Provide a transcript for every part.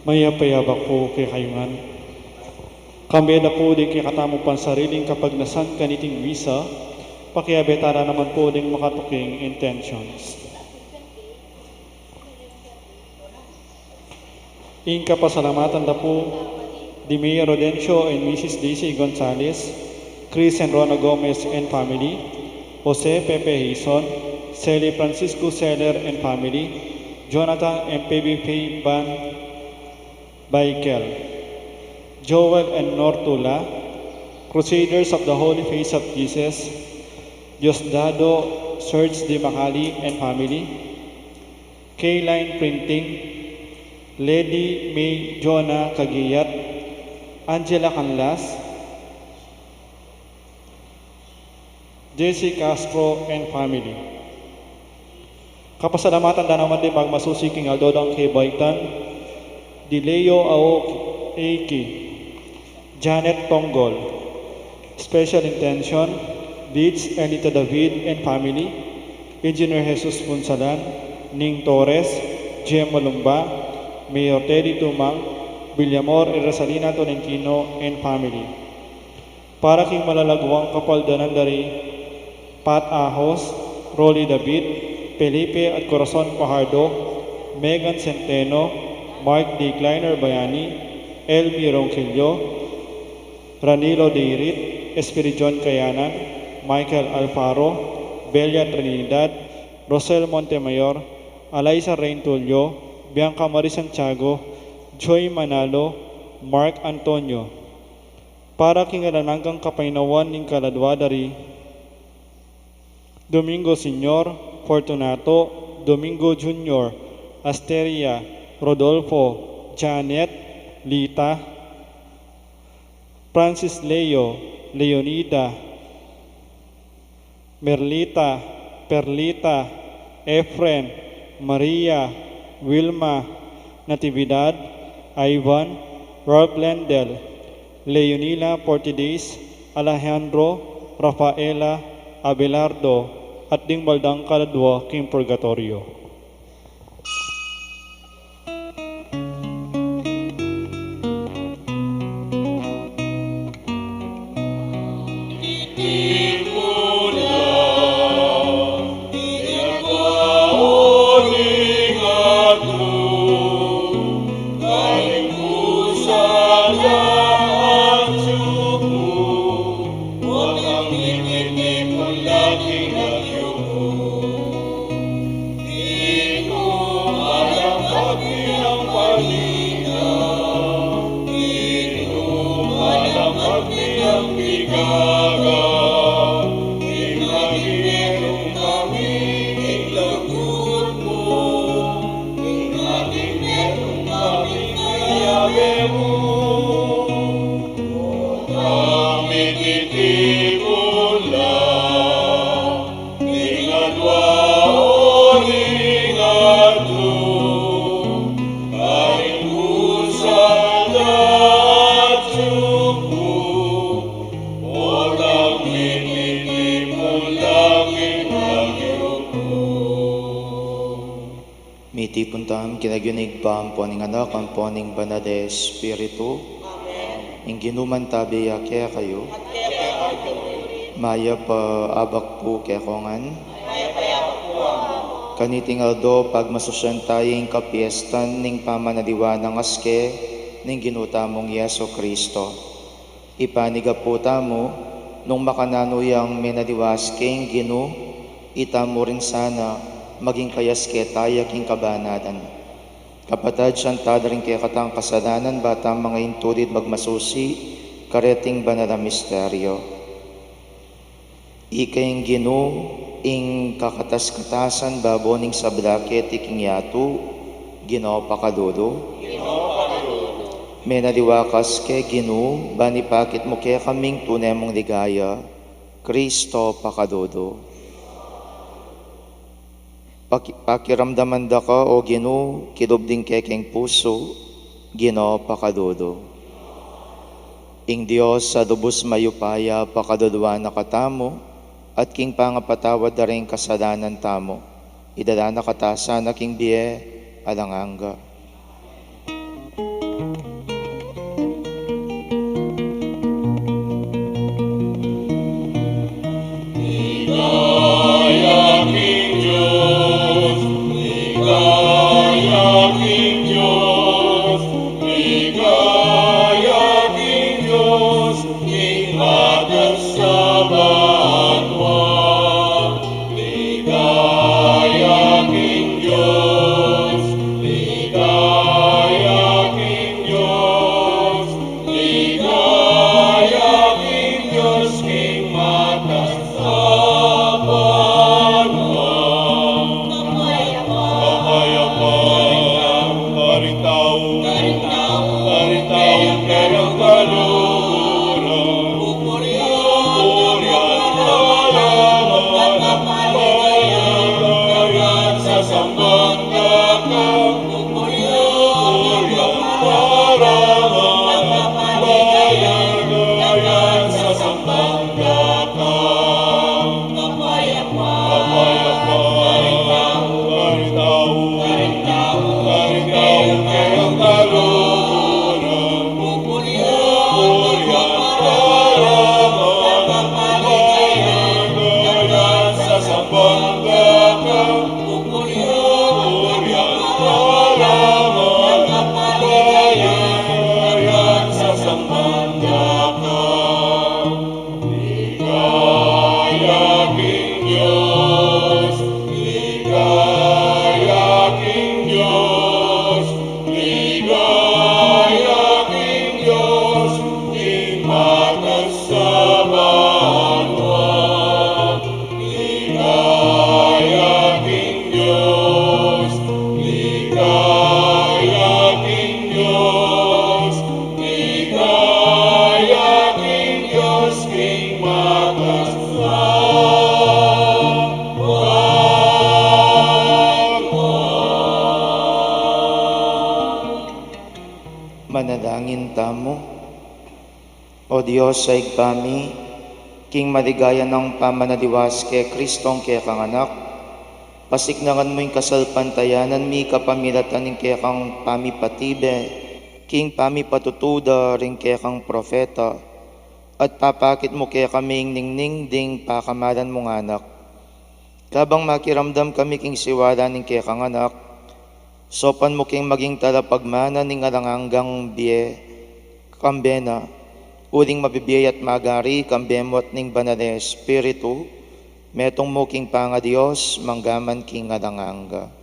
Mayapayabak po kay kayungan. Kambeda po di kay katamo pan sariling kapag nasan kaniting visa, pakiabetara naman po ding makatuking intentions. Inka pasalamatan da po di Mayor Rodencio and Mrs. Daisy Gonzalez, Chris and Rona Gomez and family, Jose Pepe Hison, Sally Francisco Seller and family, Jonathan and PBP Van Baikel, Joel and Nortula, Crusaders of the Holy Face of Jesus, Diosdado Serge de Macali and family, K-Line Printing, Lady May Jonah Kagiyat, Angela Canlas, Jesse Castro and family. Kapasalamatan da naman din magmasusiking aldodang kay Baitan, Dileo Aoki, Janet Tonggol. Special intention, Beats Elita David and family, Engineer Jesus Punsalan, Ning Torres, Jem Malumba, Mayor Teddy Tumang, Villamor Rosalina Tolentino and family. Para king malalagwang kapaldanan dari Pat Ahos, Rolly David, Felipe at Corazon Pajardo, Megan Centeno, Mark D. Kleiner Bayani, Elmi Ronquillo, Ranilo Deirit, Espirijon Kayanan, Michael Alfaro, Belia Trinidad, Rosel Montemayor, Alaysa Reintulio, Bianca Marie Santiago, Joy Manalo, Mark Antonio. Para kingalananggang kapainawan ng kaladwa dari Domingo Senior, Fortunato, Domingo Junior, Asteria, Rodolfo, Janet, Lita, Francis Leo, Leonida, Merlita, Perlita, Efren, Maria, Wilma, Natividad, Ivan, Rob Lendel, Leonila Portides, Alejandro, Rafaela, Abelardo, at ding baldang kaladwa king purgatorio. Miti puntam kinagyunig pam poning anak ang poning banal de Espiritu. Ing ginuman tabi kaya kayo. Maya pa abak po kaya kongan. Kaniting aldo pag masusyan tayong kapiestan ning pamanadiwa ng aske ning ginutamong Yeso Kristo. Ipaniga po tamo nung makananuyang menadiwas king ginu itamo rin sana maging kayaske tayo king kabanadan. Kapatad siyang tadaring kaya katang kasadanan batang mga intulid magmasusi kareting banala misteryo. Ikayng ginu ing kakatas-katasan baboning sa braket iking yatu Ginoo pakadudo. Menaliwakas ke ginu bani pakit mo kaya kaming tunay mong ligaya Kristo pakadudo. Pakiramdaman da ka o Ginoo kidubding kekeng puso Ginoo pakadudo. Ing Dios sa dubos mayupaya pakadudwa na katamo at king pangapatawad da rin kasadanan tamo. Idala na katasa na king biye alanganga. banwa. Ligaya King Diyos, ligaya King Diyos, ligaya King Diyos, King matas sa banwa. Kapayapaan, karintao, karintao kayang kaluhuran. Purihan, halaman, paligayan sa sambang dakang. Purihan, halaman, paligayan sa sambang dakang. Kapayapaan, karintao, karintao kayang kaluhuran. Purihan, halaman, paligayan sa sambang dakang. Purihan, halaman, paligayan sa sambang dakang. Ligaya King Diyos, ligaya King Diyos, ligaya King Diyos, King matas sa banwa. Ligaya King Diyos, ligaya King Diyos, ligaya King Diyos, King matas sa Manalangin tamo. O Diyos sa igpami, King maligaya ng pamanadiwas kay Kristong kaya kang anak, pasiknangan mo yung kasalpantayanan mi kapamilatan ng kaya kang pamipatibe, King pamipatutuda rin kaya kang profeta, at papakit mo kaya kaming ningning ding pakamalan mong anak. Kabang makiramdam kami king siwala ng kaya kang anak, sopan mo king maging talapagmana ning alanganggang biye, kambena, uling mabibiyay at magari, kambemot ning banale espiritu, metong mo king panga Diyos, manggaman king alanganga.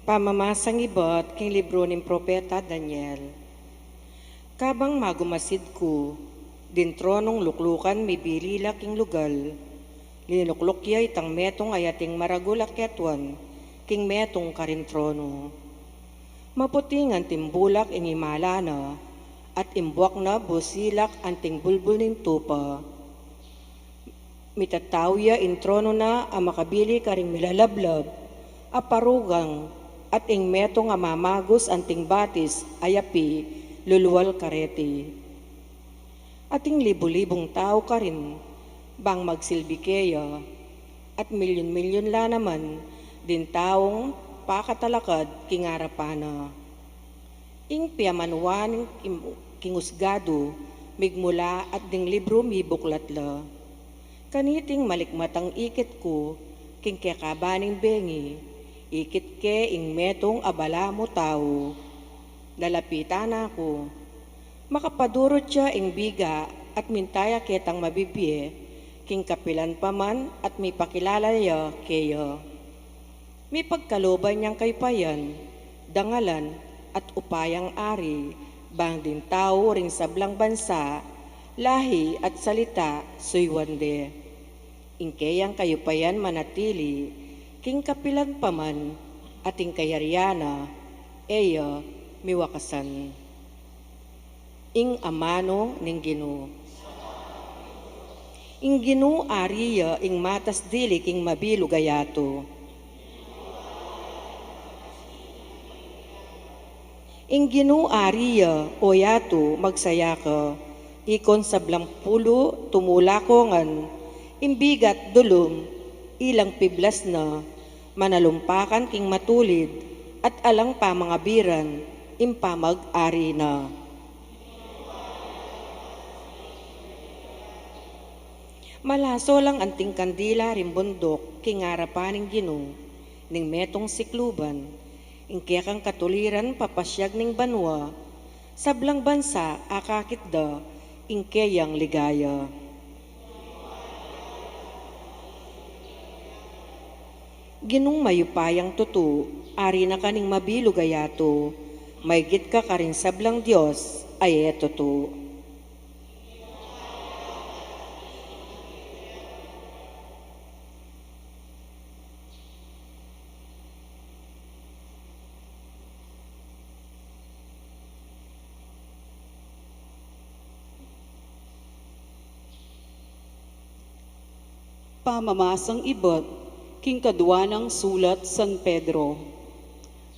Pamamasang ibot king libro ng propeta Daniel. Kabang magumasid ko, din tronong luklukan may bilila king lugal, linuklukya itang metong ayating maragulak ketwan, king metong karin trono. Maputingan timbulak ing imala na, at imbuak na busilak anting bulbul ng tupa. Mitatawya in trono na ang makabili karing milalablab, aparugang, at ing metong amamagos anting batis, ayapi, luluwal kareti. Ating libu-libong tao ka rin, bang magsilbi keya, at milyon-milyon la naman, din taong pakatalakad kingarapana. Ing piyamanwan kingusgado, migmula at ding libro mi buklatla. Kaniting malikmatang ikit ko, king kekabaning bengi, ikit ke ing metong abala mo tao. Lalapitan ako, makapadurot siya ing biga at mintaya ketang mabibye, king kapilan paman at may pakilala niya keya. May pagkaloban niyang kaypayan, dangalan at upayang ari, bang din tao ring sablang bansa, lahi at salita suywande. Ingkeyang kayupayan manatili, king kapilan paman, ating kayaryana, eya miwakasan. Ing amano ning Ginoo. Ing Ginoo ariya ing matas dili king mabilo gayato. Ing Ginoo ariya o yato magsaya ka, ikon sa 20 tumulakongan, imbigat dulum, ilang piblas na, manalumpakan king matulid, at alang pa mga biran, impamag-ari na. Malaso lang anting kandila rin bundok, kingarapaning ginong, ning metong sikluban, ingkya kang katuliran papasyag ning banwa, sablang bansa akakit da, ingkayang ligaya. Ginong mayupayang tutu, ari na kaning mabilo gayato, maygit ka karin sablang Diyos, ay eto to. Pamamasang ibot, king kadwanang sulat San Pedro.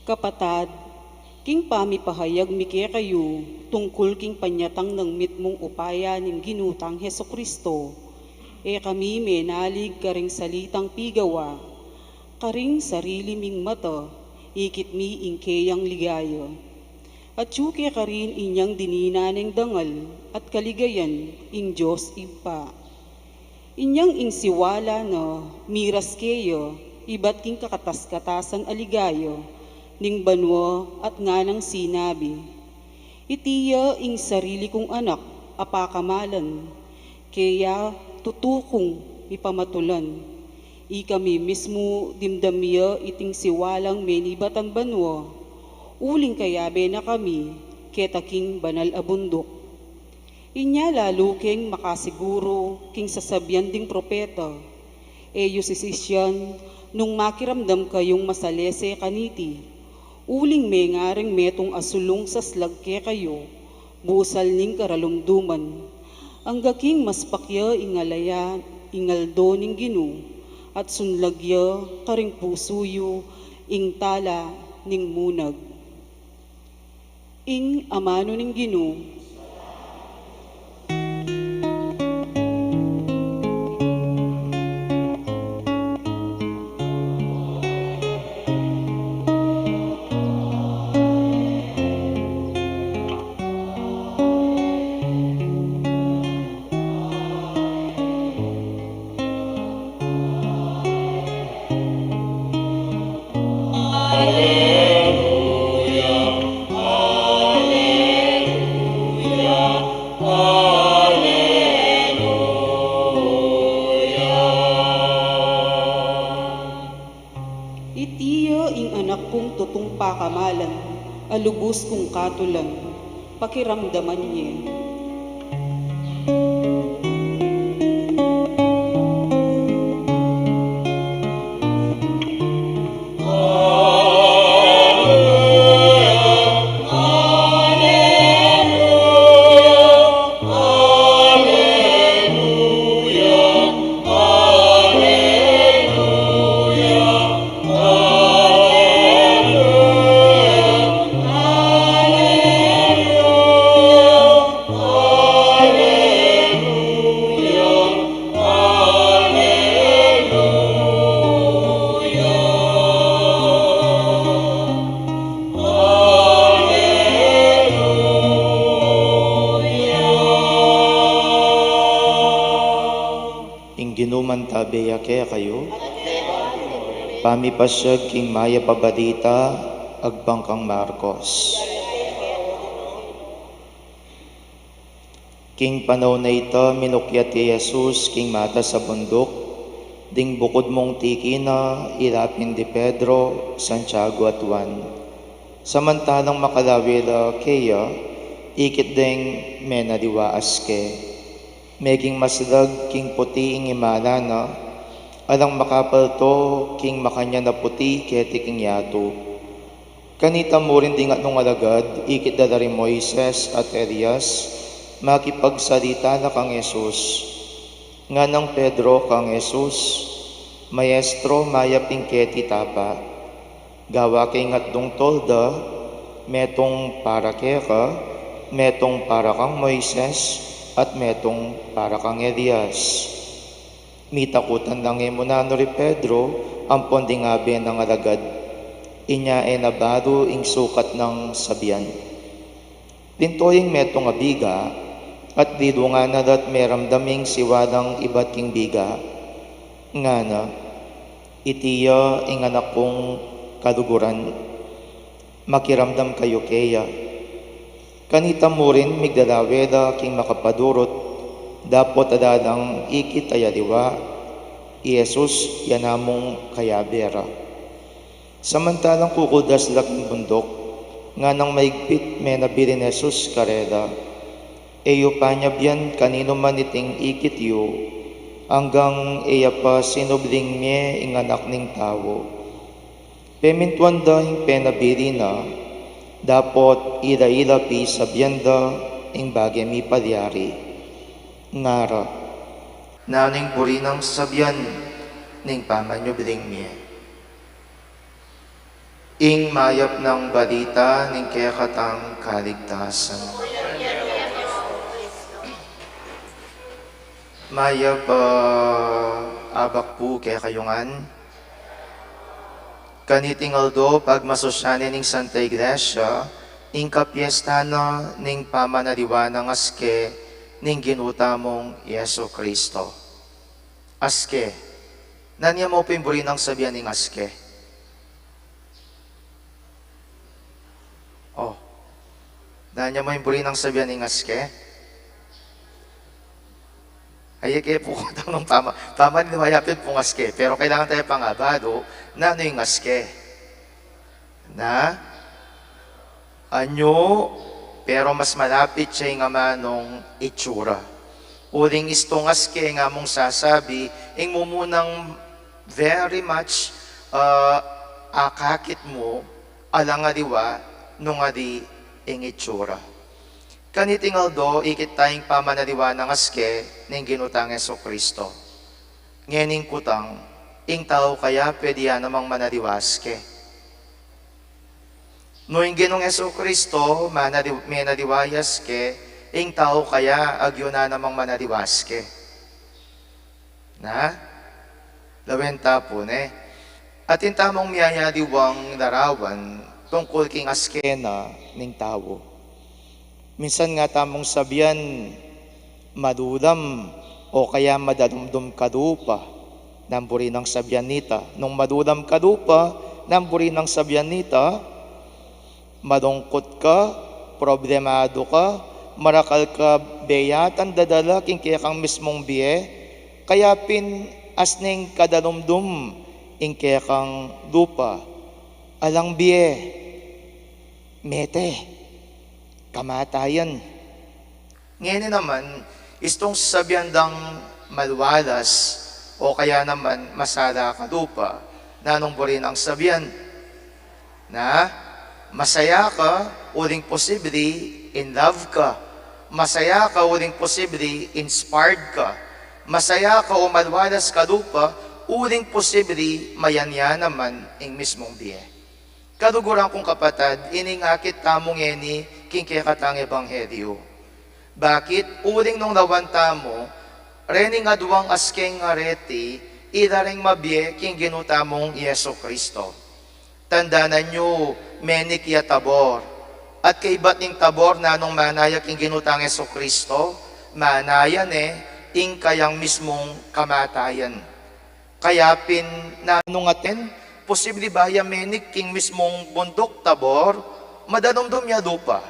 Kapatad, king pamipahayag miki kayo, tungkol king panyatang ng mitmong upaya ning ginutang Heso Kristo. Kami menalig karing salitang pigawa, karing sarili ming mata, ikit mi ingkeyang ligaya. At yuki karin inyang dinina ng dangal, at kaligayan ing Diyos ipa. Inyang insiwala na miras keyo, iba't king kakatas-katasan aligayo, ning banwa at nga ng sinabi. Itiya ing sarili kong anak, apakamalan, kaya tutukong ipamatulan. Ikami mismo dimdamiya iting siwalang menibatan banwa, uling kayabe na kami, ketaking banal abundok. Inya lalo king makasiguro king sasabyan ding propeta. Eyo si sisyan, nung makiramdam kayong masalese kaniti, uling may ngaring metong asulong sa slagke kayo, busal ning karalumduman. Ang gaking mas pakya ingalaya, ingaldo ning ginu, at sunlagya karing pusuyo, ing tala ning munag. Ing amano ning ginu, itiya ing anak kong tutong pakamalan, alubos kong katulan, pakiramdaman niya. Ginuman tabeya kaya kayo, pamipasyag king maya pabadita, agbangkang Marcos. King panaw na ito, minukyat ti Jesus, king mata sa bundok, ding bukod mong tiki na, irapin di Pedro, Santiago at Juan. Samantalang makalawila kaya, ikit ding menadiwaas ke. Meging masdag king puti ing imala na, alang makapal to king makanya na puti keti king yato. Kanita mo rin dingat nung alagad, ikit dala rin Moises at Elias, makipagsalita na kang Jesus. Nga ng Pedro kang Jesus, Maestro maya pingketi tapa, gawa kay ngatdong tolda, metong para keka, metong para kang Moises, at metong para kang Elias. Mitakutan lang mo na ri Pedro, ang ponding abe ng alagad. Inya e nabaro ing sukat ng sabian. Dintoying metong abiga, at didunga na dat meramdaming siwadang iba't king biga. Nga na, itiya ing anak kong kaduguran, makiramdam kayo keya. Kanita mo rin migdalaweda king makapadurot, dapot adadang ikit ayadiwa, Yesus yanamong kayabera. Samantalang kukudas laking bundok, nga nang maigpit may nabili ni Jesus kareda, eyo panyabyan kanino man iting ikit yu, hanggang eya pa sinubling niya ing anak ning tao. Pemintuan dahing penabili na, dapot ila-ila pi sabyanda ing bagay mi padyari. Ngara, naning buri ng sabyan ning pamanyubling niya. Ing mayap ng balita ning kayakatang kaligtasan. Mayap abak po kaya kayungan. Kaniting aldo pagmasosyanin ning Santa Iglesia, ing kapiestana ning pamanaliwa ng aske ning ginutamong Yeso Kristo. Aske, nanya mo pimburi ng sabihan ning aske? Oh, nanya mo pimburi ng sabihan ning aske? Ay, kaya po ko ng tama niwayapin pong aske. Pero kailangan tayo pangabado na ano yung aske? Na anyo, pero mas malapit siya yung amanong itsura. Uling istong aske nga mong sasabi, ing mumunang very much akakit mo, alang adiwa, nung adi ing itsura. Kaniting aldo, ikit tayong pamanaliwa ng aske ng ginutang Yeso Kristo. Ngening kutang, ing tao kaya pwede yan namang manaliwa aske. No ing ginong Yeso Kristo, may naliwa aske, ing tao kaya agyo na namang manaliwa aske. Na? Lawenta po ne. At yung tamang miyayadiwang larawan tungkol king aske na ning tao. Minsan nga tamong sabihan, madudam o kaya madadumdum kadupa, namburi ng sabihan nita. Nung madudam kadupa, namburi ng sabihan nita, madungkot ka, problemado ka, marakal ka, beyatan dadala, king kaya kang mismong biye, kaya pin asning kadalumdum, ing kaya kang dupa, alang biye, mete, kamatayan. Ngayon naman, istong sabiandang malwalas o kaya naman masala kadupa, nanong burin ang sabihan na masaya ka, uling posible in love ka, masaya ka, uling posible inspired ka, masaya ka o malwalas kadupa, uling posible mayanya naman ing mismong biye. Kaduguran kong kapatad, iningakit tamong eni king kayakatang ebanghelyo. Bakit? Uling nung lawanta mo, rening aduang askeng areti, ilaring mabye king ginutamong Yeso Kristo. Tandanan nyo, menik ya tabor. At kaibat ning tabor na nung manayak king ginutang Yeso Kristo, manayan ing kayang mismong kamatayan. Kaya pin nanong aten, posible ba menik king mismong bundok tabor, madadumdum niya dupa,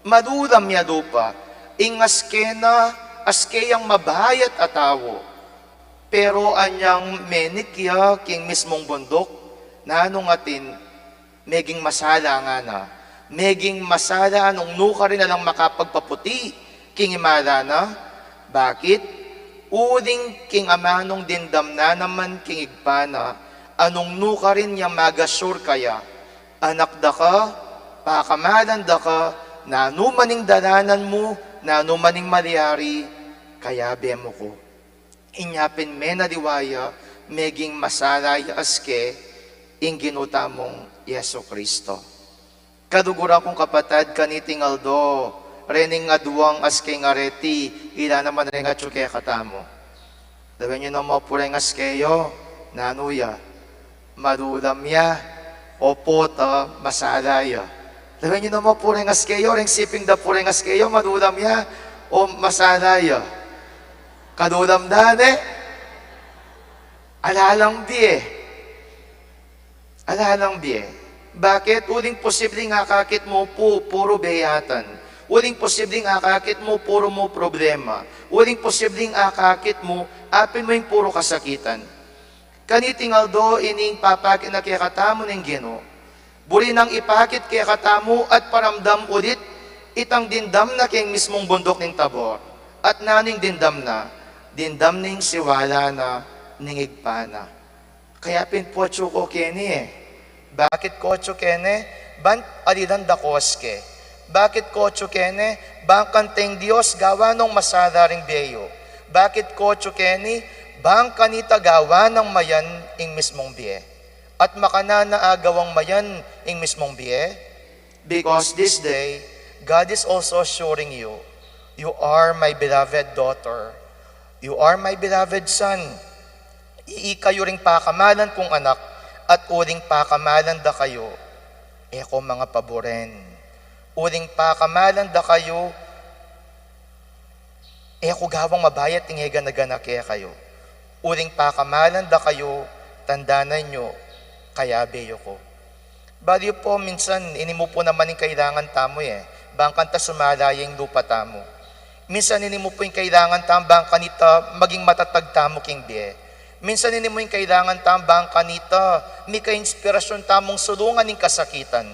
madulam niya dupa, ing askena, askeyang mabayat atawo. Pero anyang menik ya king mismong bundok, nanong atin, meging masala nga na, meging masala anong nuka rin na lang makapagpaputi, king imala na. Bakit? Uling king amanong dindam na naman king igpana, anong nuka rin niyang magasur kaya, anak da ka, pakamalan da ka, na anumaning dalanan mo, na anumaning maliyari, kaya bemo ko. Inyapin me na diwaya, meging masalay aske, ing ginutamong Yeso Kristo. Kaduguran kong kapatad, kaniting aldo, rening aduang aske nga reti, ila naman rin at suke katamo. Dawin nyo naman po rin askeyo, nanuya, madulamya, opota, masalaya. Dawin nyo naman po rin askeyo, ring siping da po rin askeyo, madulamya, o masanaya. Kadulam dane, alalang biye. Alalang biye. Bakit? Uling posibleng akakit mo po puro beyatan. Uling posibleng akakit mo puro mo problema. Uling posibleng akakit mo apin mo yung puro kasakitan. Kanitingal do ining papakit na kaya katamo ng Ginoo. Buri nang ipakit kaya katamo at paramdam ulit itang dindam na kayong mismong bundok ng Tabor. At naning dindam ning siwala na ningigpa na. Kaya pinpocho ko kini eh. Bakit kocho kene? Ban alidan da koske. Bakit kocho kene? Bangkanteng Diyos gawa ng masadaring beyo. Bakit kocho kene? Bang kanita gawa ng mayan ing mismong biye. At makanana agawang mayan ing mismong biye. Because this day, God is also assuring you, you are my beloved daughter. You are my beloved son. Kayo ring pakamalan kong anak, at uling pakamalan da kayo, eko mga paboren. Uling pakamalan da kayo, eko gawang mabayat ingega na ganake kayo. Uling pakamalan da kayo, tandanan nyo, kaya beyo ko. Bali po, minsan, inimo po naman yung kailangan tamo eh. Bangkan ta sumalaya yung lupa tamo. Minsan, inimo po yung kailangan tamo, bangkan ita maging matatag tamo king biye. Minsan hindi mo yung kailangan tambang kanita, may ka-inspirasyon tamong sulungan ng kasakitan.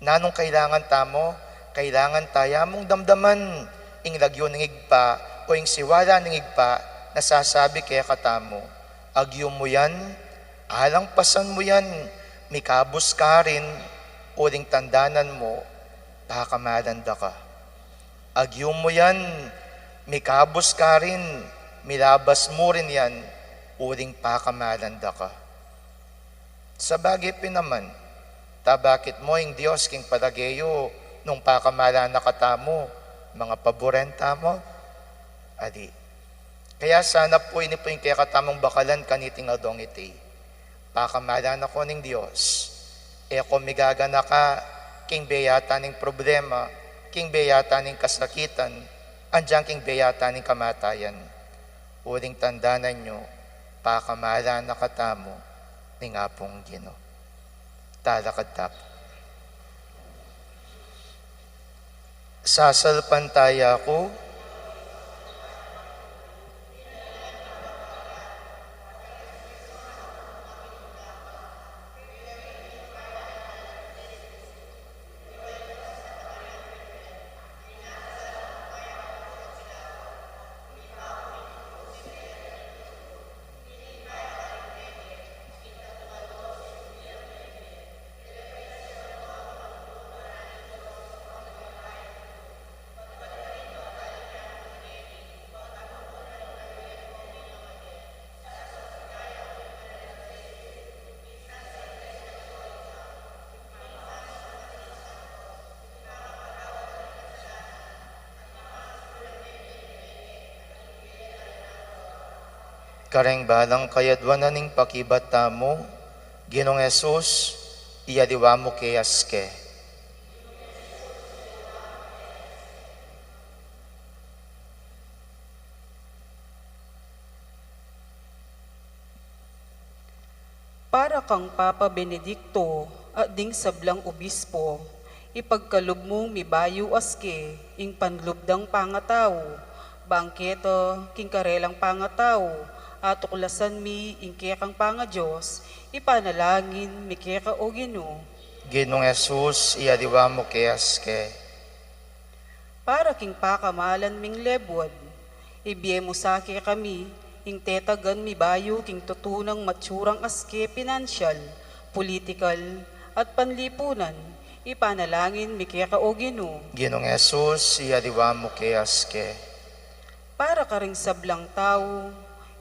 Nanong kailangan tamo, kailangan taya mong damdaman, ing lagyo ng igpa o ing siwala ng igpa, nasasabi kaya katamo, agyo mo yan, alang pasan mo yan, may kabus ka rin, uling tandanan mo, pakamalanda ka. Agyo mo yan, may kabus ka rin, milabas mo rin yan, uling pakamalanda ka. Sa bagay naman, tabakit mo yung Diyos king palageyo nung pakamalana katamo, mga paborenta mo, adi. Kaya sana po ini po yung kaya katamong bakalan kaniting adong iti. Pakamalana ko ng Diyos, kung migagana ka, king beyata ng problema, king beyata ng kasakitan, andyang king beyata ng kamatayan. Uling tandanan nyo, pakamahala na katamo ni nga pong Ginoo. Talakad tapo. Sasalpantaya ko, kareng balang kayadwa na ning pakibata mo, Ginong Jesus, iyadiwa mo keyaske. Para kang Papa Benedicto at ding sablang obispo, ipagkalob mong mibayo aske, ing panlubdang pangataw, bangketo, king karelang pangataw, at tuklasan mi ingke kang panga Diyos, ipanalangin mi keka o Ginoo. Ginong Jesus, iyadiwa mo keyaske. Para king pakamalan ming lebwad, ibiye mo sake kami, ing tetagan mi bayo king tutunang matsurang aske pinansyal, politikal, at panlipunan, ipanalangin mi keka o Ginoo. Ginong Jesus, iyadiwa mo keyaske. Para ka ring sablang tao,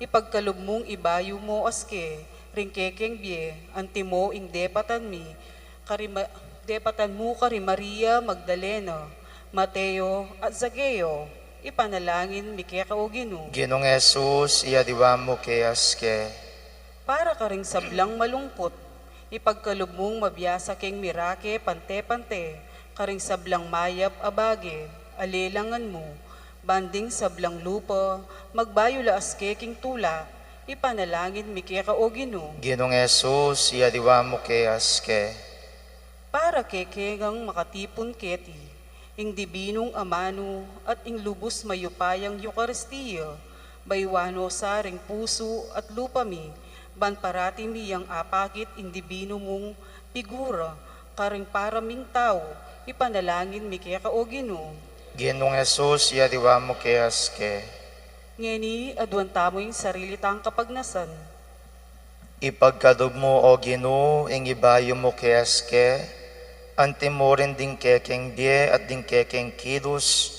ipagkalob mong ibayo mo aske, ring kekeng biye, antimo ing depatan mi, depatan mo kari Maria Magdalena, Mateo at Zageo, ipanalangin mi keka o Ginoo. Ginong Jesus, iyadiwa mo keyaske. Para ka ring sablang malungkot, ipagkalob mong mabiyasa keng mirake pante-pante, karing sablang mayap abage, alilangan mo, banding sablang lupa, magbayula aske king tula, ipanalangin mi kaya ka o Ginoo. Ginong Yesus, iadiwa mo kay aske. Para kekengang makatipon keti, ing dibinong amano at ing lubos mayupayang Eucharistia, baywano saring puso at lupa mi, ban parati mi yang apakit ing dibino mong figura, karing paraming tao, ipanalangin mi kaya ka o Ginoo. Ginong Yesus, iadiwa mo kay aske. Ngeni adwan tamo yung sarili tang kapagnasan. Ipagkadob mo, o Ginoo, ing ibayo mo kay aske, antimorin ding kekeng die at ding kekeng kilos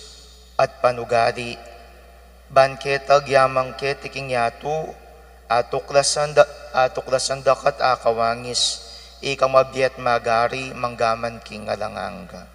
at panugari. Banketag yamang ketiking yatu, atuklasan dakat akawangis, ikamabiyat magari manggaman king alanganga.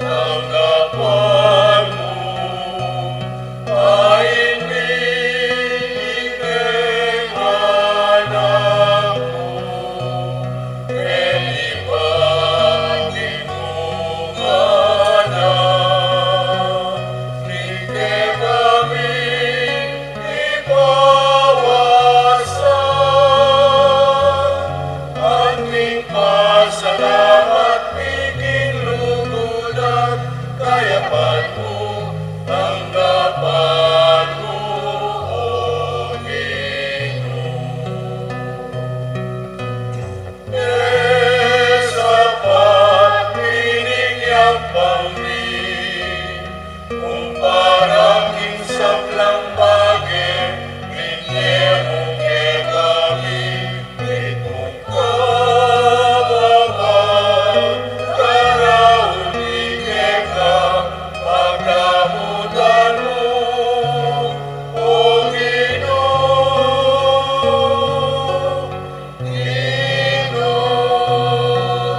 Tanggapan mo ay inibigay anak mo, elipagin mong anak, hindi kami ibawasan, aming pasalamat biging lugod at kayapan mo, tanggapan mo, O Ginoo. Sapat binigyang pangin, kung parang insaplang bagay, binyemong kay kami, itong kababan, karauli kay ka, pagkamutan mo, O Ginoo. Ginoo,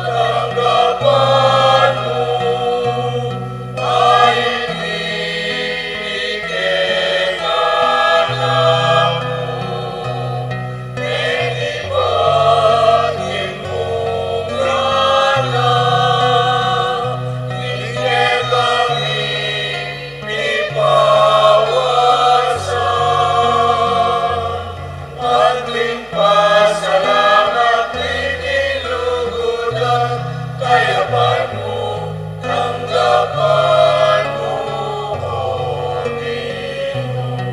tanggapan mo ay inibigay anak mo, elipagin mong anak, hindi kami ibawasan, ating pasalamat inilugod at kayapan mo, tanggapan mo, O Ginoo.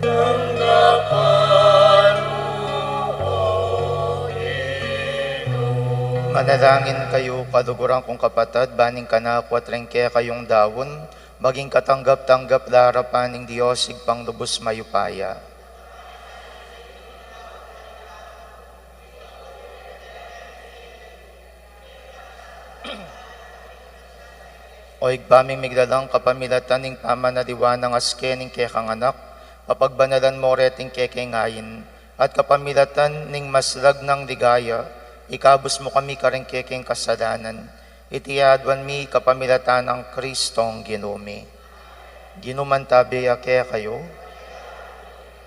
Tanggapan mo, O Ginoo. Manalangin kayo, kaduguran kong kapatid, baning kanako at rengke kayong dawon, maging katanggap-tanggap larapan ng Diyos, igpang lubos mayupaya. O igbaming miglalang kapamilatan ng pamanaliwan ng aske ng kekang anak, papagbanalan mo reting kekengayin, at kapamilatan ng maslag ng ligaya, ikabos mo kami karing kekeng kasalanan, itiyadwan mi kapamilatan ng Kristong ginumi. Ginumantabi ake kayo,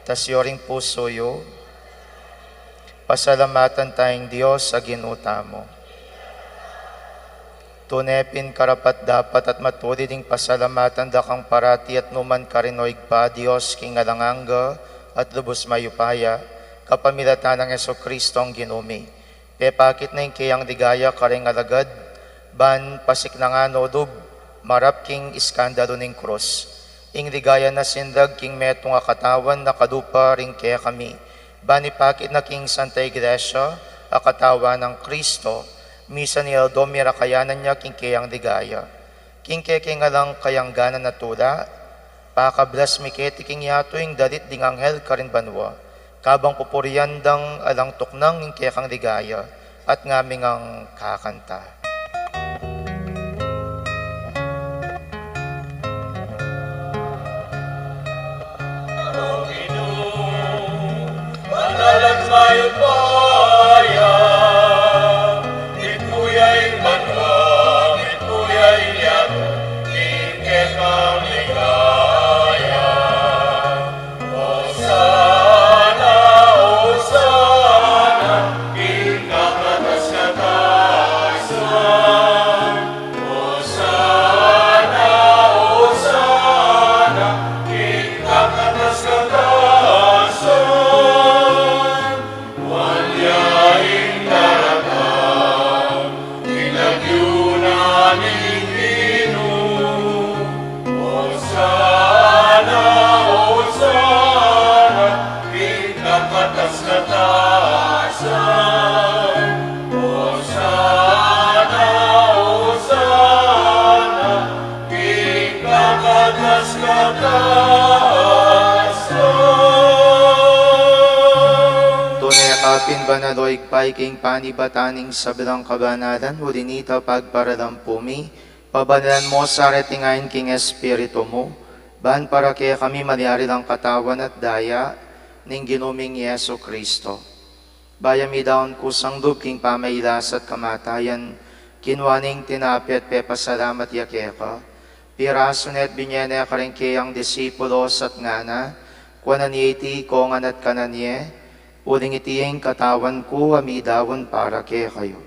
tasyoring puso yo, pasalamatan tayong Diyos sa ginuta mo. Tunepin karapat dapat at matuli ding pasalamatan dakang parati at numan karinoig pa Diyos king alanganga at lubos mayupaya, kapamilatan ng Yeso Kristo ang ginumi. Pepakit na yung kiyang ligaya karing alagad, ban pasik na nga nodub, marap king iskandalo ning krus. Ing ligaya na sindag king metong akatawan na kadupa ring kaya kami, ban ipakit na king Santa Iglesia, akatawan ng Kristo, misa ni Eldomira kayanan niya king kayang ligaya. King keking alang kayang gana na tula, pakablas miketi king yato ing dalit ding anghel karin banwa, kabang pupuriandang alang tuknang ing kayang ligaya, at ngaming ang kakanta. Hosana, Hosana, ikakatas kataasan. Tunay akapin banaloy pay king panibataning sa bilang kabanalan, ulinita pagparadampumi, pabanalan mo sa retingain king espiritu mo, ban para kaya kami maliari lang katawan at daya, ning ginuming Yeso Kristo. Bayami daon kusang dub king pamaylas at kamatayan, kinwaning tinapi at pepasalamat yakeka, piraso net binyene karengke ang disipulos at ngana, kwananieti kongan at kananye, uling itiyeng katawan ko amidawon para kay kayo.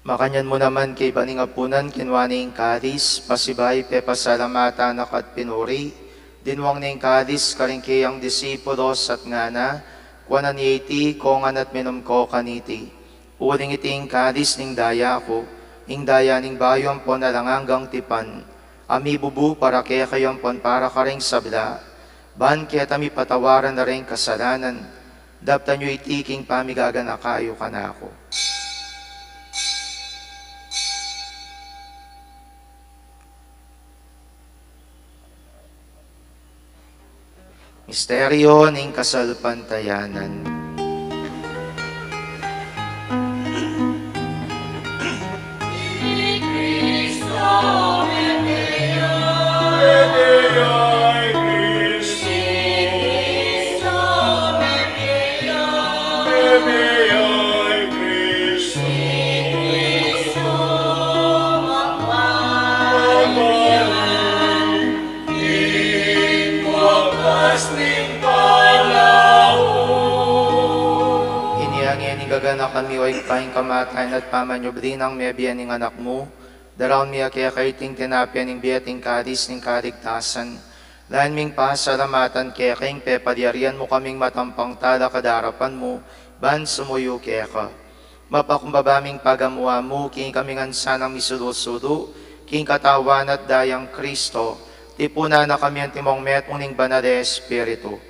Makanyan mo naman kay baningapunan kinwaning kadis, pasibay pepasalamatan at pinuri, dinwang ning kadis karingke ang disipulos at ngana, kwanan iti kongan at minumko kaniti. Uling iting kadis ning daya ko, ing daya ning bayon po na langanggang tipan, ami bubu para kaya kayon pon para karing sabla, ban kaya tami patawaran na rin kasalanan, daptan nyo itiking pamigagan na kayo kanako. Misteryo ning kasalpantayanan. Gagana kami o ikpaing kamatayan at pamanyubli ng mebiyan ng anak mo, daraon miya kaya kaiting tinapyan ng biyating kadis ng kaligtasan, lahan ming pasalamatan kaya kaing pepadyarian mo kaming matampang tala kadarapan mo, ban sumuyo kaya ka. Mapakumbabaming pagamuha mo, king kaming ansanang misulusudo, king katawan at dayang Kristo, tipuna na kami ang timong metong ning banal na Espiritu.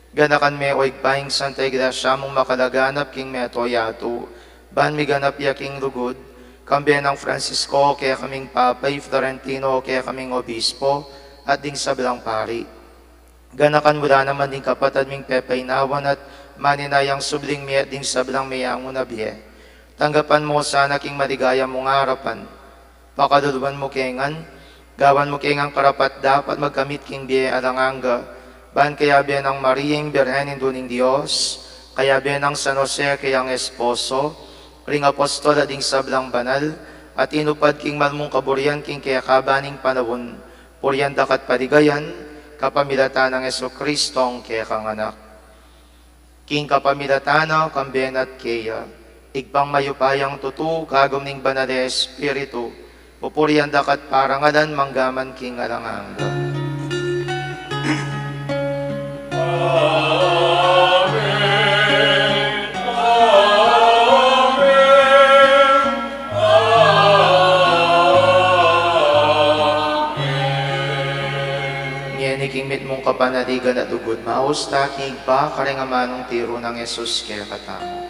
Ganakan me o igpaing Santa Iglesia mong makalaganap king meto yato, ban mi ganap ya king lugod, kambiyan ng Francisco kaya kaming Papay Florentino kaya kaming Obispo, at ding sabilang pari. Ganakan wala naman ding kapatid ming pepainawan at maninayang subling mi at ding sabilang mayang unabiye. Tanggapan mo sana king maligaya mong harapan, pakaduluan mo kengan, gawan mo kengang karapat dapat magkamit king biye alanganga, ban kaya biyan ng Mariang Birhen Induning Diyos, kaya biyan ng San Jose kayang esposo, ring apostol ading sablang banal, at inupad king malmong kaburian king kaya kabaning panawon, puryan dakat paligayan, kapamilatan ng Yesu Kristong kaya kang anak. King kapamilatana, kambiyan at kaya, igpang mayupayang tutu, kagom ning banal na Espiritu, pupuryan dakat parangalan, manggaman king alanganga. Amen. Amen. Amen. Ngeniking mit mong kapanaligan at ugod, maus takig pa karingamanong tiro ng Yesus kaya katamo.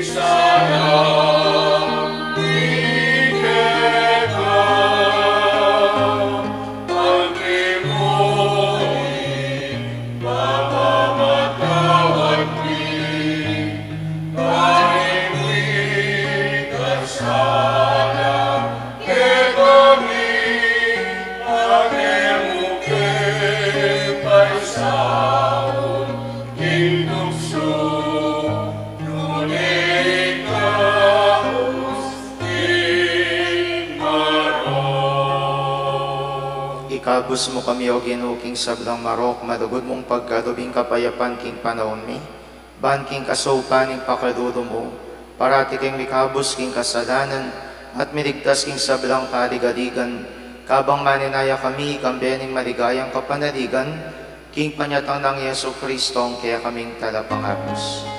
Sana Ikabus mo kami o ginuking sablang marok, madugod mong pagkadubing kapayapan king panahon mi. Ban king kasaupan ning pakadudo mo, parati king mikabus king kasalanan, at miligtas king sablang kaligaligan. Kabang maninaya kami, kambening maligayang kapanaligan, king panyatang ng Yeso Kristong kaya kaming talapangapos.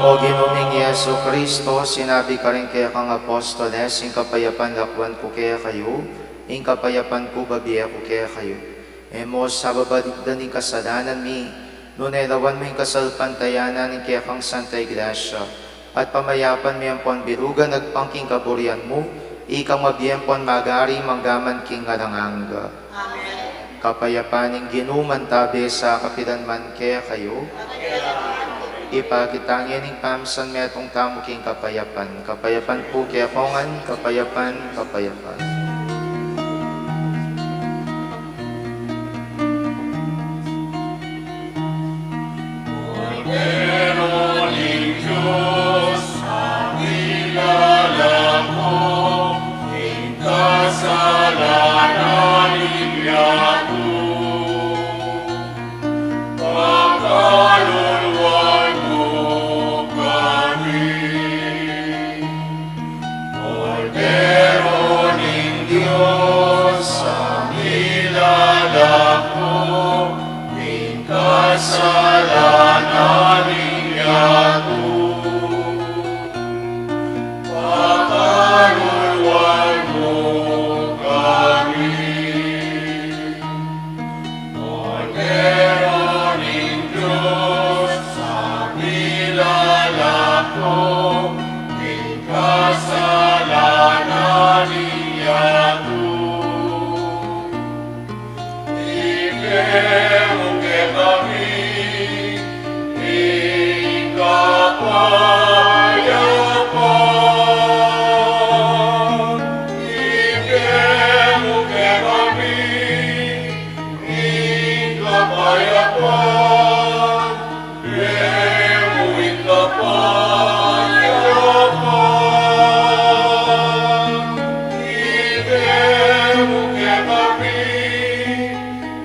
O Ginoong Yesu Kristo, sinabi ka rin kaya kang apostoles, ing kapayapan lakwan ko kaya kayo, ing kapayapan ko babiya ko kaya kayo. Emos, sa babaligdan ng kasalanan mi, nunelawan mo yung kasalpantayanan ng kaya kang Santa Iglesia, at pamayapan mi ang ponbirugan nagpangking kaburian mo, ikang mabiyempon magari manggaman king ngalanganga. Amen. Kapayapan ng ginuman tabi sa kapilanman kaya kayo, ipakitangin ng pamsan metong tamuking kapayapan. Kapayapan po kaya kongan, kapayapan, kapayapan. Cordero ng Diyos, ang nilalang mo, ing kasalanan iyato. Pagkaluluwan mo kami. Cordero ng Diyos, ang nilalang mo, ing kasalanan iyato. Pagkaluluwan mo kami. Cordero ng Diyos, ang nilalako, ing kasalanan iyato. Ibigay kami, ing kapayapan. Ibigay kami, ing kapayapan. Ing kapayapan. Ibigay kami,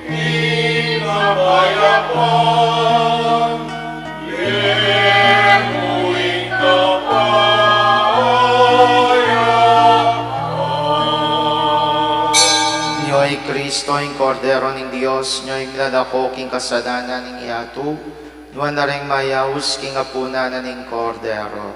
ing kapayapan. Ing kapayapan. Nyo'y Kristo, ing Kordero ng Diyos, nyo'y lalako king kasalanan ng iyato, nuwan na rin mayawus king apunanan ng Kordero.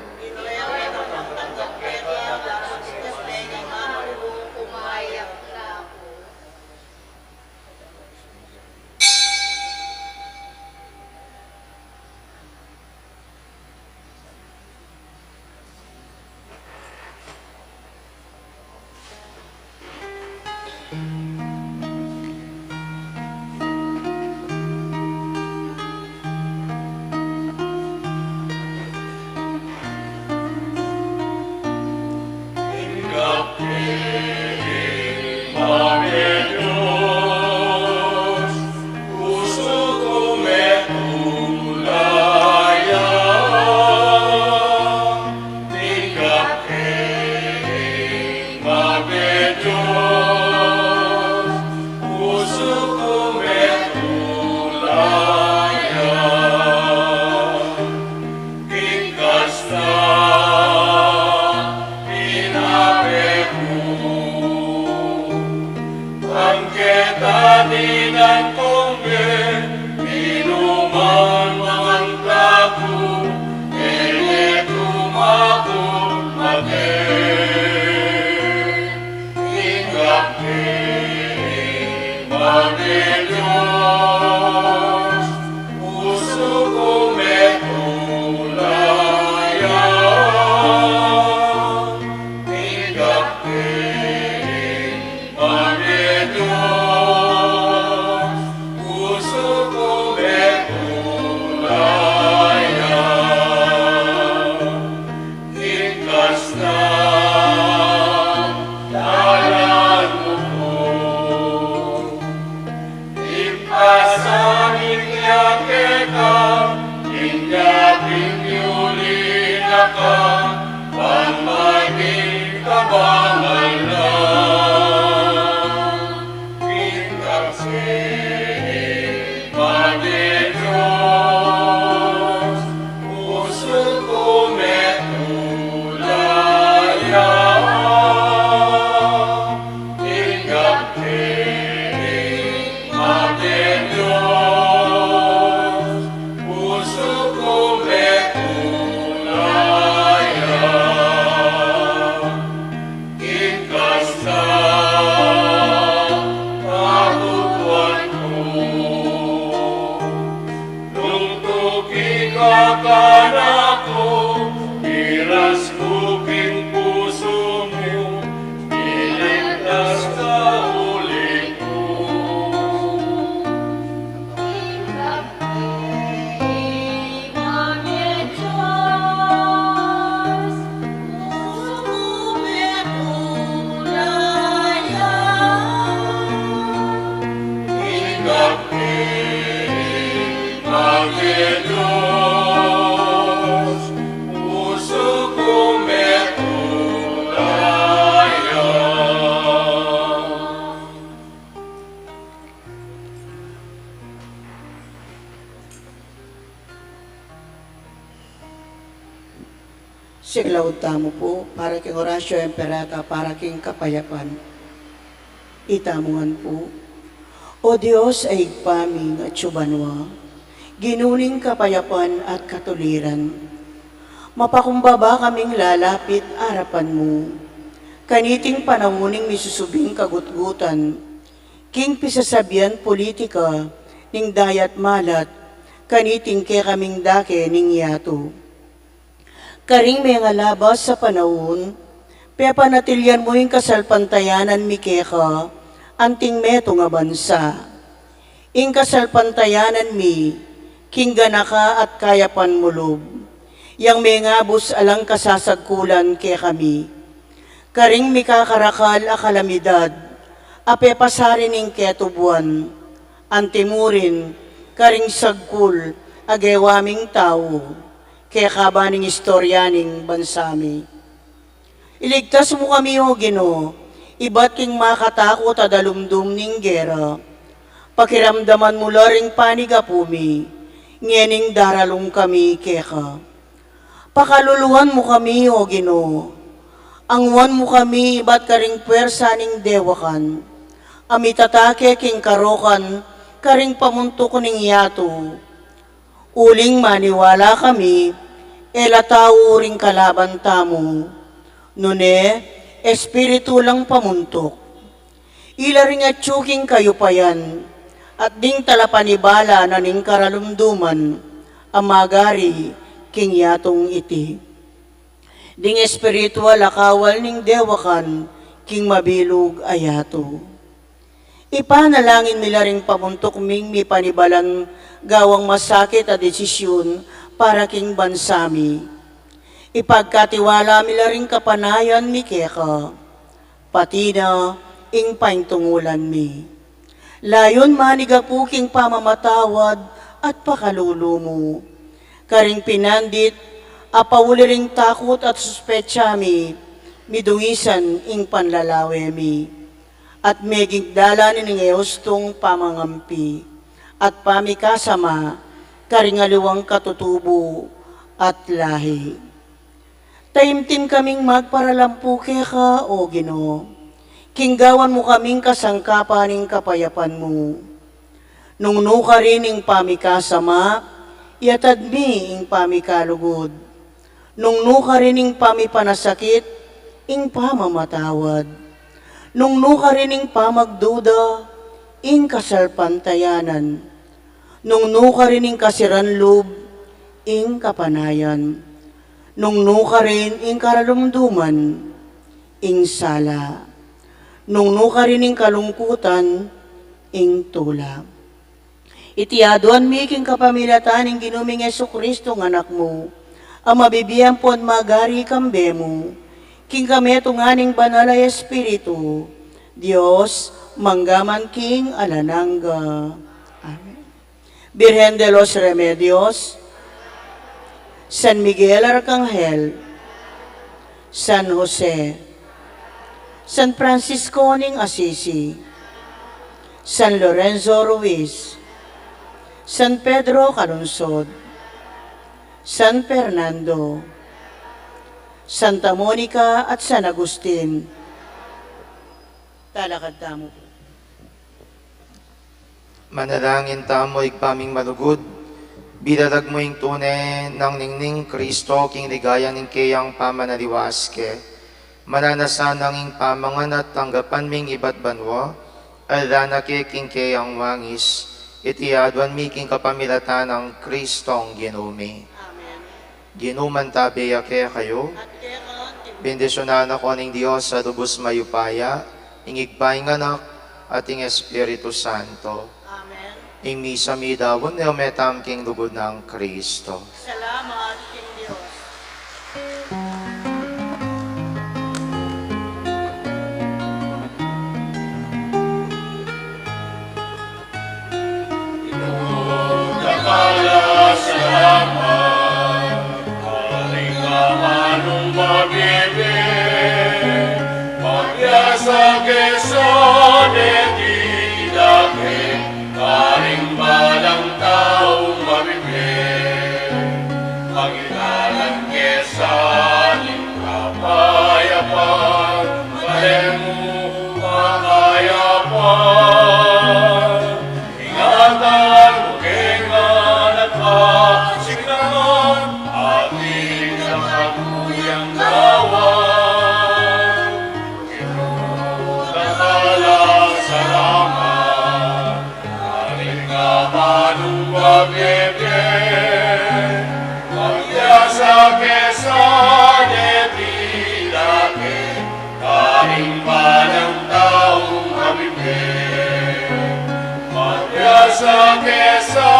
Taninan kongge, minuman mangan kaku, ene tumaku mate. Hingga mo po, para king Horacio Emperata, para king Kapayapan. Itamungan po. O Diyos ay igpaming at subanwa, ginuning kapayapan at katuliran. Mapakumbaba kaming lalapit arapan mo, kaniting pananguning misusubing kagutgutan, king pisasabian politika, ning dayat malat, kaniting ke kaming dake ning yato. Karing may ngalabas sa panahon, pepanatilyan mo yung kasalpantayanan mi keka, anting meto nga bansa. Ing kasalpantayanan mi, king ganaka at kayapan mulob, yang may ngabos alang kasasagkulan ke kami. Karing mi kakarakal a kalamidad, ape pasarin ing ketubuan, antimurin, karing sagkul, agewaming tao, kaya kabaning istoryaning bansami. Iligtas mo kami, O Ginoo, iba't king makatakot adalumdum ning gera. Pakiramdaman mo laring panigapumi, ngening daralong kami keka. Pakaluluhan mo kami, O Ginoo, angwan mo kami iba't karing pwersa ning dewakan. Amitatake king karokan, karing pamuntok ning yato. Uling maniwala kami, elatao ring kalaban tamo. Nune, espiritu lang pamuntok. Ila ring atsuking kayo pa yan, at ding talapanibala na ning karalumduman, amagari king yatong iti. Ding espiritual akawal ning dewakan, king mabilog ayato. Ipanalangin nila ring pamuntok ming mi panibalan gawang masakit a desisyon para king bansami. Ipagkatiwala nila ring kapanayan mi keka, pati na ing paintungulan mi. Layon manigapuking pamamatawad at pakalulumo. Karing pinandit, apawuli ring takot at suspetsa mi, midungisan ing panlalawe mi. At megigdala ni ngayostong pamangampi, at pamikasama, karingaliwang katutubo at lahi. Taimtim kaming magparalampu keka, O Ginoo, kinggawan mo kaming kasangkapaning kapayapan mo. Nungno ka rin ing pamikasama, iatad mi ing pamikalugod. Nungno ka rin ing pamipanasakit, ing pamamatawad. Nungno ka rin ing pamagduda, ing kasalpantayanan. Nungno ka rin ing kasiranlub, ing kapanayan. Nungno ka rin ing karalumduman, ing sala. Nungno ka rin ing kalungkutan, ing tula. Itiaduan mi king kapamilatan ing ginuming Jesucristo ng anak mo, ang mabibiyang pon magari kambe mo, king kami tunganing banal ay Espiritu, Diyos, manggaman king alanangga. Amen. Virgen de los Remedios, San Miguel Arcangel, San Jose, San Francisco ning Assisi, San Lorenzo Ruiz, San Pedro Calunsod, San Fernando, Santa Monica at San Agustin. Talakad tamo po. Manalangin tamo igpaming malugod, bidalag mo yung tunay ng ningning Kristo, king ligaya ning kayang pamanaliwaske, mananasan ng ing pamangan at tanggapan ming iba't banwa, alana ke king kayang wangis, itiadwan mi king kapamilatan ng Kristong ginumi. Ginuman tabiya kaya kayo, bendisyonan ako ng Diyos sa lubos mayupaya, ingigpay ng anak at ing Espiritu Santo. Amen. Ing misa mi dawon na metam king lugod ng Kristo. Salamat, King Diyos. Nakala salamat, aling kamanong mabibig, magyasa keson etidake, karing balang taong mabibig, magilalan kesan ikaw naman. Ingatan, bukengan at pasignanon, ating nakaguyang gawan. Inuutalang salamat, ating nga manubag sa kesan etilake, karing panang taong habibig. Magya sa kesan